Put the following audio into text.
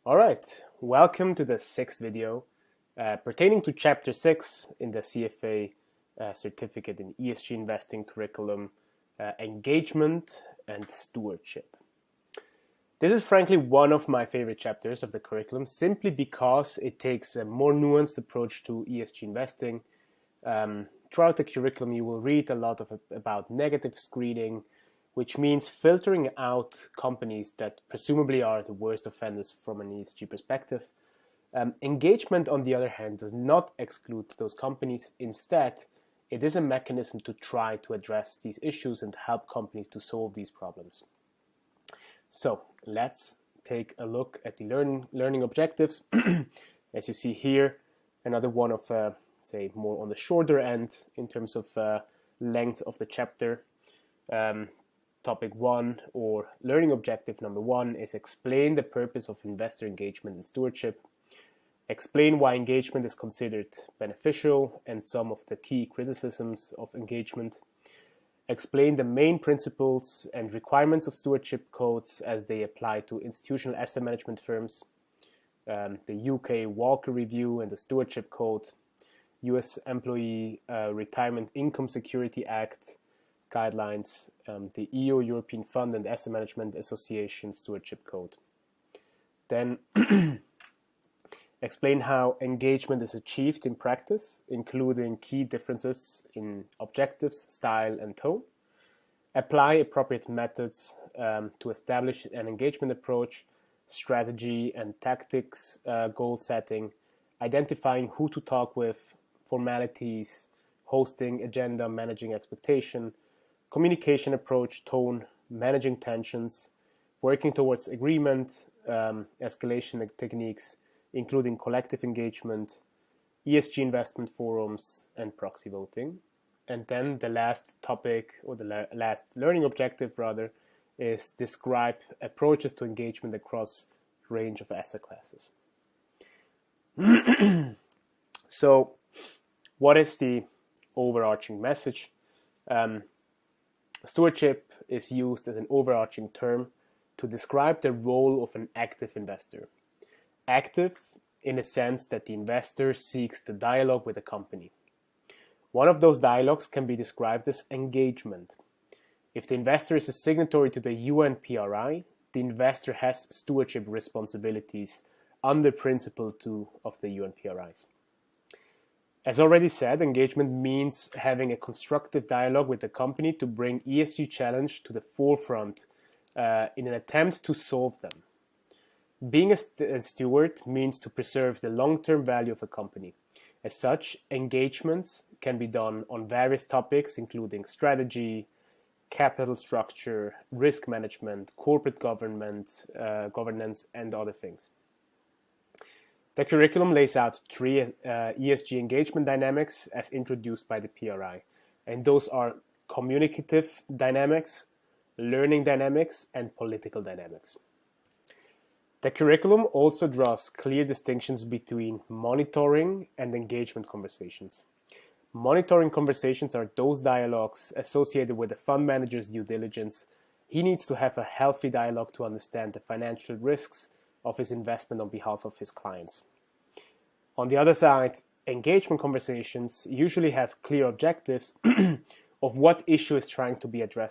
All right, welcome to the sixth video pertaining to Chapter 6 in the CFA Certificate in ESG Investing curriculum, Engagement and Stewardship. This is frankly one of my favorite chapters of the curriculum simply because it takes a more nuanced approach to ESG investing. Throughout the curriculum, you will read a lot about negative screening, which means filtering out companies that presumably are the worst offenders from an ESG perspective. Engagement, on the other hand, does not exclude those companies. Instead, it is a mechanism to try to address these issues and help companies to solve these problems. So let's take a look at the learning objectives. As you see here, another one of, say, more on the shorter end in terms of length of the chapter. Topic 1 or learning objective number 1 is explain the purpose of investor engagement and stewardship. Explain why engagement is considered beneficial and some of the key criticisms of engagement. Explain the main principles and requirements of stewardship codes as they apply to institutional asset management firms. The UK Walker Review and the Stewardship Code, US Employee Retirement Income Security Act guidelines, the EU European Fund and Asset Management Association Stewardship Code. Then explain how engagement is achieved in practice, including key differences in objectives, style, and tone. Apply appropriate methods to establish an engagement approach, strategy and tactics, goal setting, identifying who to talk with, formalities, hosting, agenda, managing expectation, communication approach, tone, managing tensions, working towards agreement, escalation techniques, including collective engagement, ESG investment forums, and proxy voting. And then the last topic, or the last learning objective rather, is describe approaches to engagement across a range of asset classes. So, what is the overarching message? Stewardship is used as an overarching term to describe the role of an active investor. Active in the sense that the investor seeks the dialogue with the company. One of those dialogues can be described as engagement. If the investor is a signatory to the UN PRI, the investor has stewardship responsibilities under Principle 2 of the UN PRIs. As already said, engagement means having a constructive dialogue with the company to bring ESG challenge to the forefront in an attempt to solve them. Being a steward means to preserve the long-term value of a company. As such, engagements can be done on various topics, including strategy, capital structure, risk management, corporate governance, and other things. The curriculum lays out 3 ESG engagement dynamics as introduced by the PRI, and those are communicative dynamics, learning dynamics, and political dynamics. The curriculum also draws clear distinctions between monitoring and engagement conversations. Monitoring conversations are those dialogues associated with the fund manager's due diligence. He needs to have a healthy dialogue to understand the financial risks of his investment on behalf of his clients. On the other side, engagement conversations usually have clear objectives of what issue is trying to be addressed